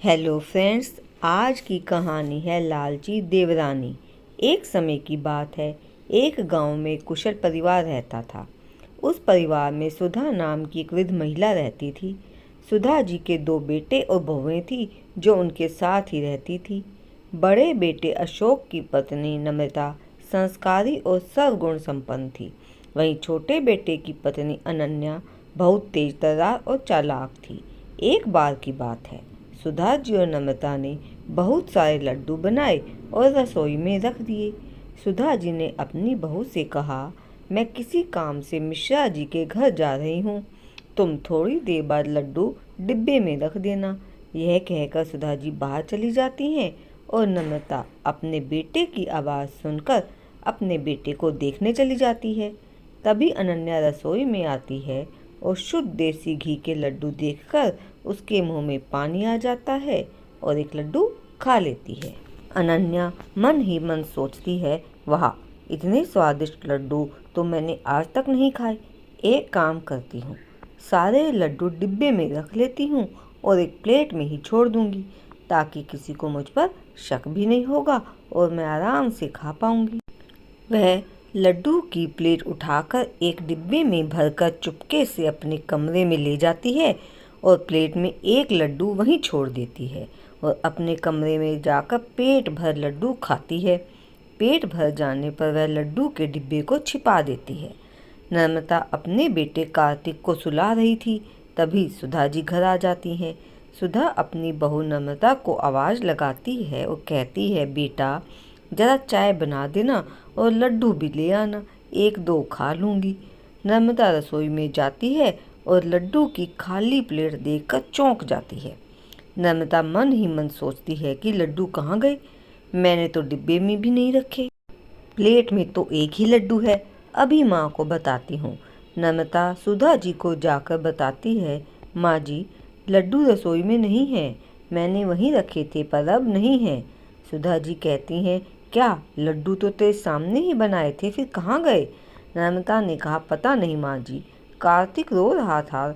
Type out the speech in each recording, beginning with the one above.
Hello friends, आज की कहानी है लालची देवरानी। एक समय की बात है, एक गांव में कुशल परिवार रहता था। उस परिवार में सुधा नाम की एक वृद्ध महिला रहती थी। सुधा जी के 2 बेटे और बहुएं थी जो उनके साथ ही रहती थी। बड़े बेटे अशोक की पत्नी नम्रता संस्कारी और सर्वगुण संपन्न थी। वहीं छोटे बेटे की पत्नी अनन्या बहुत तेज तर्रार और चालाक थी। एक बार की बात है, सुधा जी और नम्रता ने बहुत सारे लड्डू बनाए और रसोई में रख दिए। सुधा जी ने अपनी बहू से कहा, मैं किसी काम से मिश्रा जी के घर जा रही हूँ, तुम थोड़ी देर बाद लड्डू डिब्बे में रख देना। यह कहकर सुधा जी बाहर चली जाती हैं और नम्रता अपने बेटे की आवाज़ सुनकर अपने बेटे को देखने चली जाती है। तभी अनन्या रसोई में आती है और शुद्ध देसी घी के लड्डू देखकर उसके मुंह में पानी आ जाता है और एक लड्डू खा लेती है। अनन्या मन ही मन सोचती है, वाह, इतने स्वादिष्ट लड्डू तो मैंने आज तक नहीं खाए। एक काम करती हूँ, सारे लड्डू डिब्बे में रख लेती हूँ और एक प्लेट में ही छोड़ दूंगी, ताकि किसी को मुझ पर शक भी नहीं होगा और मैं आराम से खा पाऊंगी। वह लड्डू की प्लेट उठाकर एक डिब्बे में भरकर चुपके से अपने कमरे में ले जाती है और प्लेट में एक लड्डू वहीं छोड़ देती है और अपने कमरे में जाकर पेट भर लड्डू खाती है। पेट भर जाने पर वह लड्डू के डिब्बे को छिपा देती है। नम्रता अपने बेटे कार्तिक को सुला रही थी, तभी सुधा जी घर आ जाती हैं। सुधा अपनी बहू नम्रता को आवाज़ लगाती है और कहती है, बेटा ज़रा चाय बना देना और लड्डू भी ले आना, 1-2 खा लूँगी। नम्रता रसोई में जाती है और लड्डू की खाली प्लेट देखकर चौंक जाती है। नम्रता मन ही मन सोचती है कि लड्डू कहाँ गए, मैंने तो डिब्बे में भी नहीं रखे, प्लेट में तो एक ही लड्डू है, अभी माँ को बताती हूँ। नम्रता सुधा जी को जाकर बताती है, माँ जी, लड्डू रसोई में नहीं है, मैंने वहीं रखे थे पर अब नहीं है। सुधा जी कहती हैं, क्या लड्डू तो तेरे सामने ही बनाए थे, फिर कहाँ गए? नम्रता ने कहा, पता नहीं माँ जी, कार्तिक रो रहा था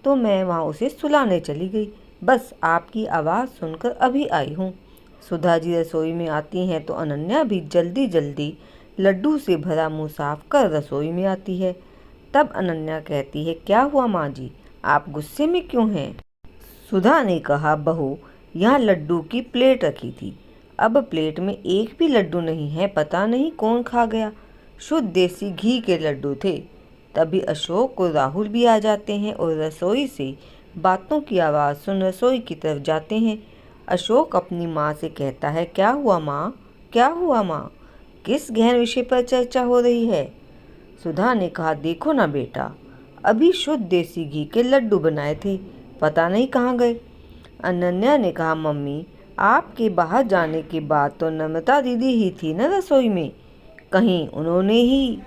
तो मैं वहाँ उसे सुलाने चली गई, बस आपकी आवाज़ सुनकर अभी आई हूँ। सुधा जी रसोई में आती हैं तो अनन्या भी जल्दी जल्दी लड्डू से भरा मुंह साफ कर रसोई में आती है। तब अनन्या कहती है, क्या हुआ माँ जी, आप गुस्से में क्यों हैं? सुधा ने कहा, बहू, यहाँ लड्डू की प्लेट रखी थी, अब प्लेट में एक भी लड्डू नहीं है, पता नहीं कौन खा गया। शुद्ध देसी घी के लड्डू थे। तभी अशोक और राहुल भी आ जाते हैं और रसोई से बातों की आवाज़ सुन रसोई की तरफ जाते हैं। अशोक अपनी माँ से कहता है, क्या हुआ माँ, क्या हुआ माँ, किस गहन विषय पर चर्चा हो रही है? सुधा ने कहा, देखो ना बेटा, अभी शुद्ध देसी घी के लड्डू बनाए थे, पता नहीं कहाँ गए। अनन्या ने कहा, मम्मी, आपके बाहर जाने के बाद तो नम्रता दीदी ही थी ना रसोई में, कहीं उन्होंने ही।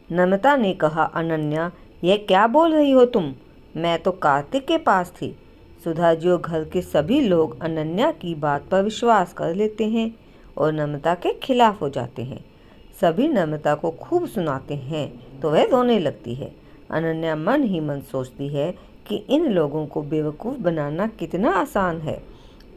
नम्रता ने कहा, अनन्या, यह क्या बोल रही हो तुम, मैं तो कार्तिक के पास थी। सुधा जी और घर के सभी लोग अनन्या की बात पर विश्वास कर लेते हैं और नम्रता के खिलाफ हो जाते हैं। सभी नम्रता को खूब सुनाते हैं तो वह रोने लगती है। अनन्या मन ही मन सोचती है कि इन लोगों को बेवकूफ़ बनाना कितना आसान है।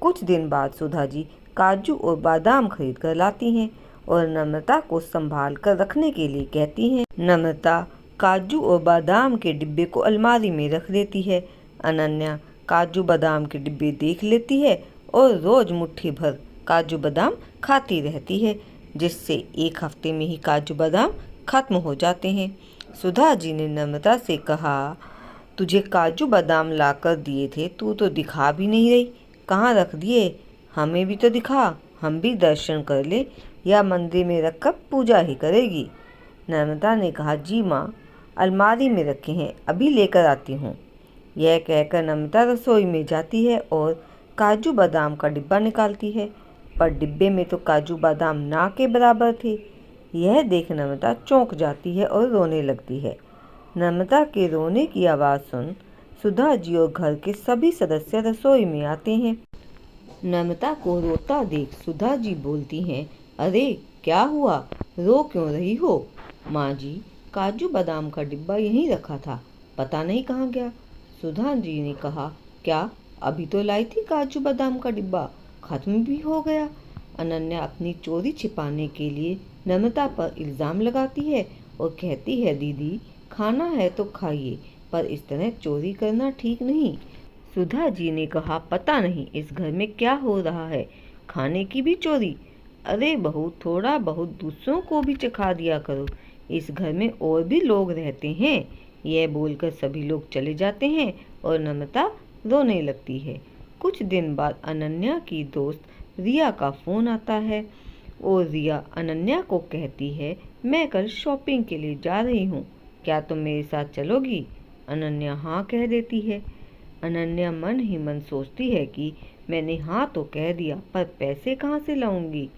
कुछ दिन बाद सुधा जी काजू और बादाम खरीद कर लाती हैं और नम्रता को संभाल कर रखने के लिए कहती हैं। नम्रता काजू और बादाम के डिब्बे को अलमारी में रख देती है। अनन्या काजू बादाम के डिब्बे देख लेती है और रोज मुट्ठी भर काजू बादाम खाती रहती है, जिससे एक हफ्ते में ही काजू बादाम खत्म हो जाते हैं। सुधा जी ने नम्रता से कहा, तुझे काजू बादाम लाकर दिए थे, तू तो दिखा भी नहीं रही, कहाँ रख दिए, हमें भी तो दिखा, हम भी दर्शन कर ले, या मंदिर में रखकर पूजा ही करेगी? नम्रता ने कहा, जी माँ, अलमारी में रखे हैं, अभी लेकर आती हूँ। यह कहकर नम्रता रसोई में जाती है और काजू बादाम का डिब्बा निकालती है, पर डिब्बे में तो काजू बादाम ना के बराबर थे। यह देख नम्रता चौंक जाती है और रोने लगती है। नम्रता के रोने की आवाज़ सुन सुधा जी और घर के सभी सदस्य रसोई में आते हैं। नम्रता को रोता देख सुधा जी बोलती हैं, अरे क्या हुआ, रो क्यों रही हो? माँ जी, काजू बादाम का डिब्बा यहीं रखा था, पता नहीं कहाँ गया। सुधा जी ने कहा, क्या अभी तो लाई थी काजू बादाम का डिब्बा, खत्म भी हो गया। अनन्या अपनी चोरी छिपाने के लिए नम्रता पर इल्ज़ाम लगाती है और कहती है, दीदी खाना है तो खाइए, पर इस तरह चोरी करना ठीक नहीं। सुधा जी ने कहा, पता नहीं इस घर में क्या हो रहा है, खाने की भी चोरी। अरे बहू, थोड़ा बहुत दूसरों को भी चखा दिया करो, इस घर में और भी लोग रहते हैं। यह बोलकर सभी लोग चले जाते हैं और नम्रता रोने लगती है। कुछ दिन बाद अनन्या की दोस्त रिया का फ़ोन आता है और रिया अनन्या को कहती है, मैं कल शॉपिंग के लिए जा रही हूँ, क्या तुम मेरे साथ चलोगी? अनन्या हाँ कह देती है। अनन्या मन ही मन सोचती है कि मैंने हाँ तो कह दिया, पर पैसे कहाँ से लाऊंगी?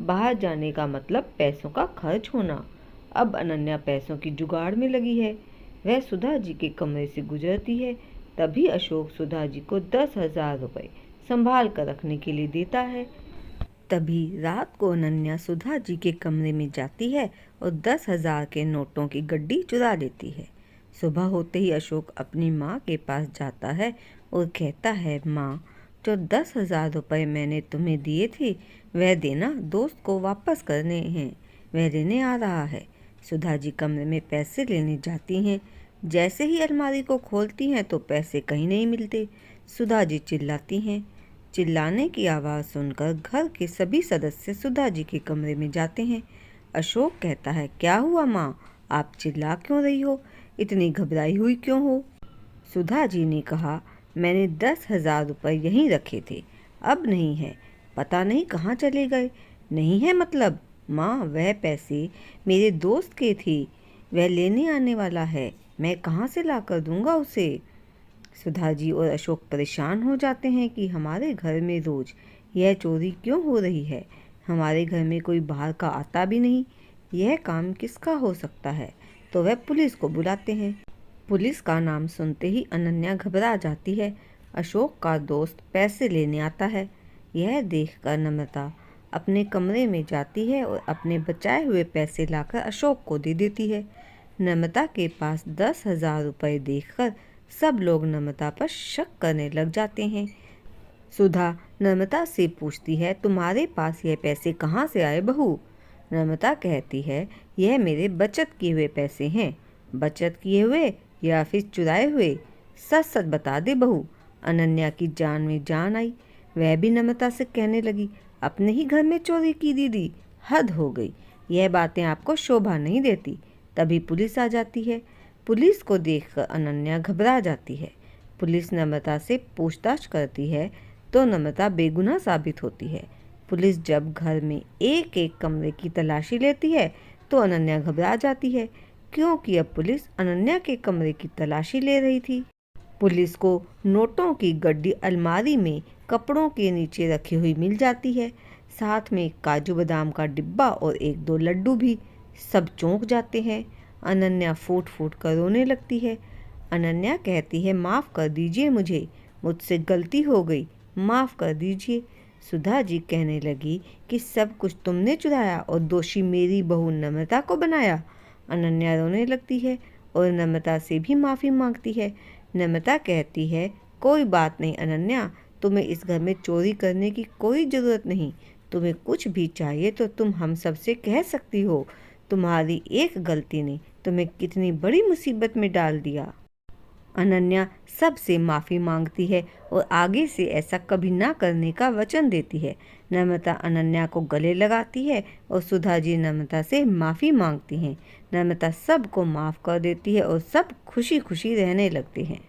बाहर जाने का मतलब पैसों का खर्च होना। अब अनन्या पैसों की जुगाड़ में लगी है। वह सुधा जी के कमरे से गुजरती है, तभी अशोक सुधा जी को 10,000 रुपये संभाल कर रखने के लिए देता है। तभी रात को अनन्या सुधा जी के कमरे में जाती है और 10,000 के नोटों की गड्डी चुरा लेती है। सुबह होते ही अशोक अपनी माँ के पास जाता है और कहता है, माँ, जो 10,000 रुपये मैंने तुम्हें दिए थे वह देना, दोस्त को वापस करने हैं, वह लेने आ रहा है। सुधा जी कमरे में पैसे लेने जाती हैं। जैसे ही अलमारी को खोलती हैं तो पैसे कहीं नहीं मिलते। सुधा जी चिल्लाती हैं। चिल्लाने की आवाज़ सुनकर घर के सभी सदस्य सुधा जी के कमरे में जाते हैं। अशोक कहता है, क्या हुआ माँ, आप चिल्ला क्यों रही हो, इतनी घबराई हुई क्यों हो? सुधा जी ने कहा, मैंने 10,000 रुपये यहीं रखे थे, अब नहीं है, पता नहीं कहाँ चले गए। नहीं है मतलब? माँ, वह पैसे मेरे दोस्त के थे, वह लेने आने वाला है, मैं कहाँ से ला कर दूँगा उसे? सुधा जी और अशोक परेशान हो जाते हैं कि हमारे घर में रोज़ यह चोरी क्यों हो रही है, हमारे घर में कोई बाहर का आता भी नहीं, यह काम किसका हो सकता है? तो वह पुलिस को बुलाते हैं। पुलिस का नाम सुनते ही अनन्या घबरा जाती है। अशोक का दोस्त पैसे लेने आता है। यह देखकर नम्रता अपने कमरे में जाती है और अपने बचाए हुए पैसे लाकर अशोक को दे देती है। नम्रता के पास 10,000 रुपये देखकर सब लोग नम्रता पर शक करने लग जाते हैं। सुधा नम्रता से पूछती है, तुम्हारे पास यह पैसे कहाँ से आए बहू? नम्रता कहती है, यह मेरे बचत किए हुए पैसे हैं। बचत किए हुए या फिर चुराए हुए? सच सच बता दे बहू। अनन्या की जान में जान आई। वह भी नम्रता से कहने लगी, अपने ही घर में चोरी की दीदी, हद हो गई, यह बातें आपको शोभा नहीं देती। तभी पुलिस आ जाती है। पुलिस को देखकर अनन्या घबरा जाती है। पुलिस नम्रता से पूछताछ करती है तो नम्रता बेगुनाह साबित होती है। पुलिस जब घर में एक एक कमरे की तलाशी लेती है तो अनन्या घबरा जाती है, क्योंकि अब पुलिस अनन्या के कमरे की तलाशी ले रही थी। पुलिस को नोटों की गड्डी अलमारी में कपड़ों के नीचे रखी हुई मिल जाती है, साथ में काजू बादाम का डिब्बा और 1-2 लड्डू भी। सब चौंक जाते हैं। अनन्या फूट फूट कर रोने लगती है। अनन्या कहती है, माफ़ कर दीजिए मुझसे गलती हो गई, माफ़ कर दीजिए। सुधा जी कहने लगी कि सब कुछ तुमने चुराया और दोषी मेरी बहू नम्रता को बनाया। अनन्या रोने लगती है और नम्रता से भी माफ़ी मांगती है। नम्रता कहती है, कोई बात नहीं अनन्या, तुम्हें इस घर में चोरी करने की कोई ज़रूरत नहीं, तुम्हें कुछ भी चाहिए तो तुम हम सब से कह सकती हो, तुम्हारी एक गलती ने तुम्हें कितनी बड़ी मुसीबत में डाल दिया। अनन्या सबसे माफ़ी मांगती है और आगे से ऐसा कभी ना करने का वचन देती है। नम्रता अनन्या को गले लगाती है और सुधा जी नम्रता से माफ़ी मांगती हैं। नम्रता सबको माफ़ कर देती है और सब खुशी खुशी रहने लगते हैं।